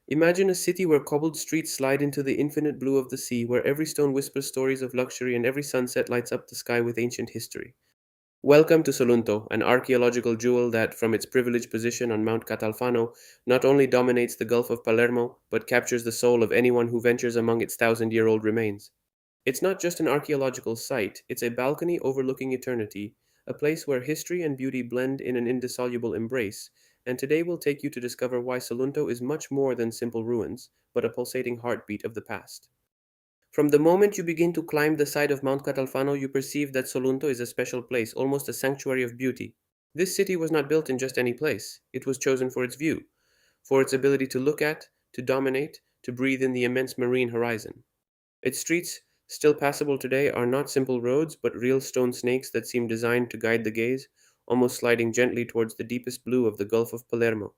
Imagine a city where cobbled streets slide into the infinite blue of the sea, where every stone whispers stories of luxury and every sunset lights up the sky with ancient history. Welcome to Solunto, an archaeological jewel that, from its privileged position on Mount Catalfano, not only dominates the Gulf of Palermo, but captures the soul of anyone who ventures among its thousand-year-old remains. It's not just an archaeological site, it's a balcony overlooking eternity, a place where history and beauty blend in an indissoluble embrace, and today we'll take you to discover why Solunto is much more than simple ruins, but a pulsating heartbeat of the past. From the moment you begin to climb the side of Mount Catalfano, you perceive that Solunto is a special place, almost a sanctuary of beauty. This city was not built in just any place, it was chosen for its view, for its ability to look at, to dominate, to breathe in the immense marine horizon. Its streets, still passable today, are not simple roads, but real stone snakes that seem designed to guide the gaze, almost sliding gently towards the deepest blue of the Gulf of Palermo.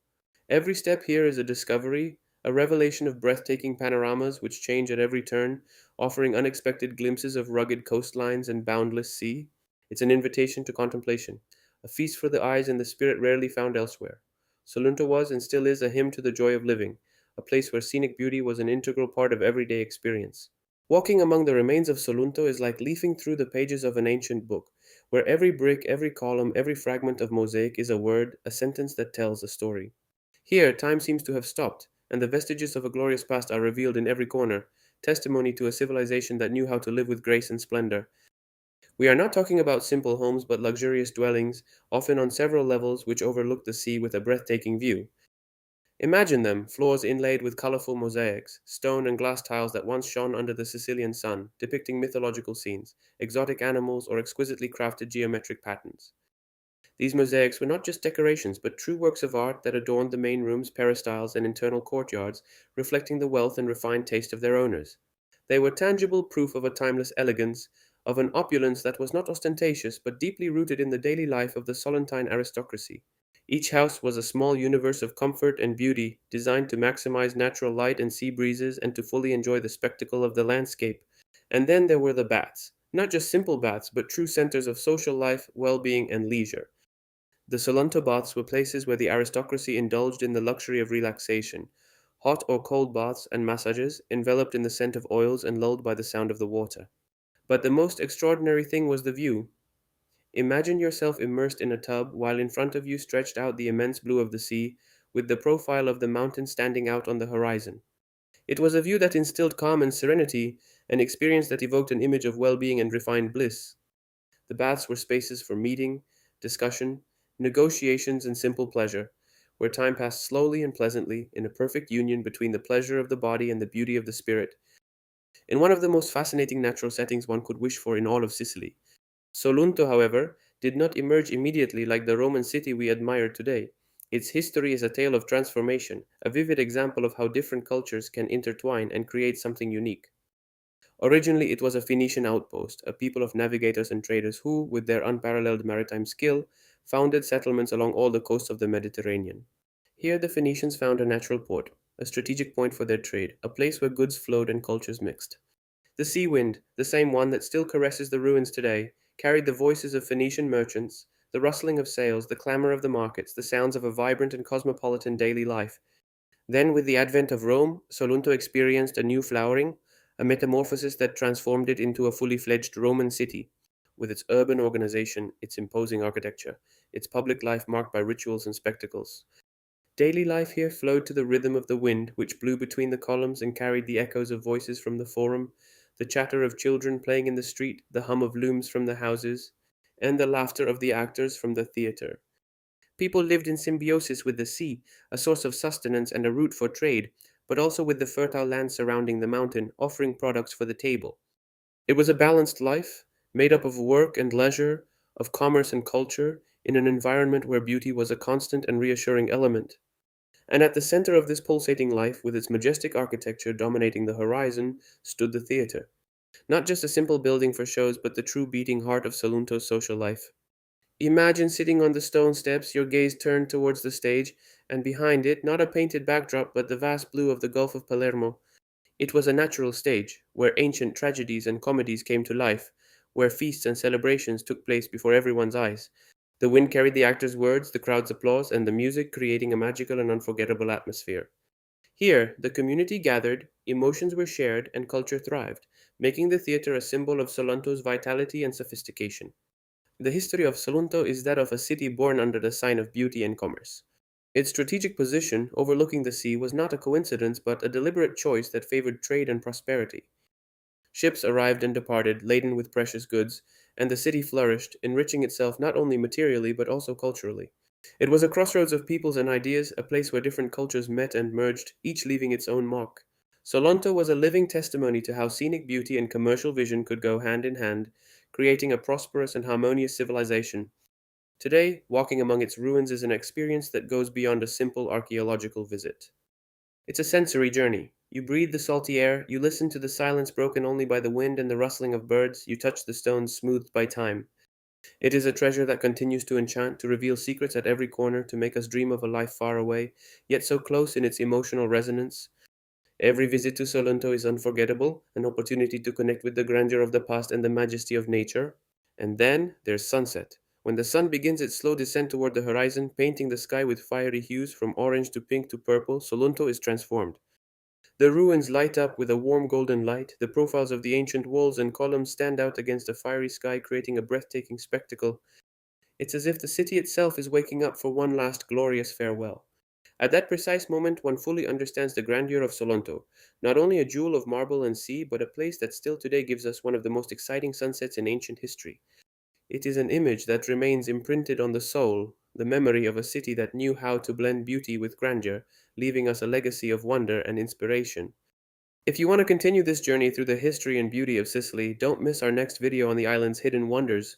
Every step here is a discovery, a revelation of breathtaking panoramas which change at every turn, offering unexpected glimpses of rugged coastlines and boundless sea. It's an invitation to contemplation, a feast for the eyes and the spirit rarely found elsewhere. Solunto was and still is a hymn to the joy of living, a place where scenic beauty was an integral part of everyday experience. Walking among the remains of Solunto is like leafing through the pages of an ancient book, where every brick, every column, every fragment of mosaic is a word, a sentence that tells a story. Here, time seems to have stopped, and the vestiges of a glorious past are revealed in every corner, testimony to a civilization that knew how to live with grace and splendor. We are not talking about simple homes, but luxurious dwellings, often on several levels, which overlook the sea with a breathtaking view. Imagine them, floors inlaid with colorful mosaics, stone and glass tiles that once shone under the Sicilian sun, depicting mythological scenes, exotic animals, or exquisitely crafted geometric patterns. These mosaics were not just decorations, but true works of art that adorned the main rooms, peristyles, and internal courtyards, reflecting the wealth and refined taste of their owners. They were tangible proof of a timeless elegance, of an opulence that was not ostentatious, but deeply rooted in the daily life of the Solentine aristocracy. Each house was a small universe of comfort and beauty, designed to maximize natural light and sea breezes and to fully enjoy the spectacle of the landscape. And then there were the baths. Not just simple baths, but true centers of social life, well being, and leisure. The Solunto baths were places where the aristocracy indulged in the luxury of relaxation. Hot or cold baths and massages, enveloped in the scent of oils and lulled by the sound of the water. But the most extraordinary thing was the view. Imagine yourself immersed in a tub while in front of you stretched out the immense blue of the sea, with the profile of the mountain standing out on the horizon. It was a view that instilled calm and serenity, an experience that evoked an image of well being and refined bliss. The baths were spaces for meeting, discussion, negotiations, and simple pleasure, where time passed slowly and pleasantly in a perfect union between the pleasure of the body and the beauty of the spirit, in one of the most fascinating natural settings one could wish for in all of Sicily. Solunto, however, did not emerge immediately like the Roman city we admire today. Its history is a tale of transformation, a vivid example of how different cultures can intertwine and create something unique. Originally, it was a Phoenician outpost, a people of navigators and traders who, with their unparalleled maritime skill, founded settlements along all the coasts of the Mediterranean. Here, the Phoenicians found a natural port, a strategic point for their trade, a place where goods flowed and cultures mixed. The sea wind, the same one that still caresses the ruins today, carried the voices of Phoenician merchants, the rustling of sails, the clamor of the markets, the sounds of a vibrant and cosmopolitan daily life. Then, with the advent of Rome, Solunto experienced a new flowering, a metamorphosis that transformed it into a fully fledged Roman city, with its urban organization, its imposing architecture, its public life marked by rituals and spectacles. Daily life here flowed to the rhythm of the wind, which blew between the columns and carried the echoes of voices from the forum, the chatter of children playing in the street, the hum of looms from the houses, and the laughter of the actors from the theater. People lived in symbiosis with the sea, a source of sustenance and a route for trade, but also with the fertile land surrounding the mountain, offering products for the table. It was a balanced life, made up of work and leisure, of commerce and culture, in an environment where beauty was a constant and reassuring element. And at the center of this pulsating life, with its majestic architecture dominating the horizon, stood the theater. Not just a simple building for shows, but the true beating heart of Salunto's social life. Imagine sitting on the stone steps, your gaze turned towards the stage, and behind it, not a painted backdrop, but the vast blue of the Gulf of Palermo. It was a natural stage, where ancient tragedies and comedies came to life, where feasts and celebrations took place before everyone's eyes. The wind carried the actors' words, the crowd's applause, and the music, creating a magical and unforgettable atmosphere. Here, the community gathered, emotions were shared, and culture thrived, making the theater a symbol of Solunto's vitality and sophistication. The history of Solunto is that of a city born under the sign of beauty and commerce. Its strategic position, overlooking the sea, was not a coincidence but a deliberate choice that favored trade and prosperity. Ships arrived and departed, laden with precious goods, and the city flourished, enriching itself not only materially but also culturally. It was a crossroads of peoples and ideas, a place where different cultures met and merged, each leaving its own mark. Solonto was a living testimony to how scenic beauty and commercial vision could go hand in hand, creating a prosperous and harmonious civilization. Today, walking among its ruins is an experience that goes beyond a simple archaeological visit. It's a sensory journey. You breathe the salty air, you listen to the silence broken only by the wind and the rustling of birds, you touch the stones smoothed by time. It is a treasure that continues to enchant, to reveal secrets at every corner, to make us dream of a life far away, yet so close in its emotional resonance. Every visit to Solento is unforgettable, an opportunity to connect with the grandeur of the past and the majesty of nature. And then there's sunset. When the sun begins its slow descent toward the horizon, painting the sky with fiery hues from orange to pink to purple, Solunto is transformed. The ruins light up with a warm golden light, the profiles of the ancient walls and columns stand out against a fiery sky, creating a breathtaking spectacle. It's as if the city itself is waking up for one last glorious farewell. At that precise moment, one fully understands the grandeur of Solonto, not only a jewel of marble and sea, but a place that still today gives us one of the most exciting sunsets in ancient history. It is an image that remains imprinted on the soul, the memory of a city that knew how to blend beauty with grandeur, leaving us a legacy of wonder and inspiration. If you want to continue this journey through the history and beauty of Sicily, don't miss our next video on the island's hidden wonders.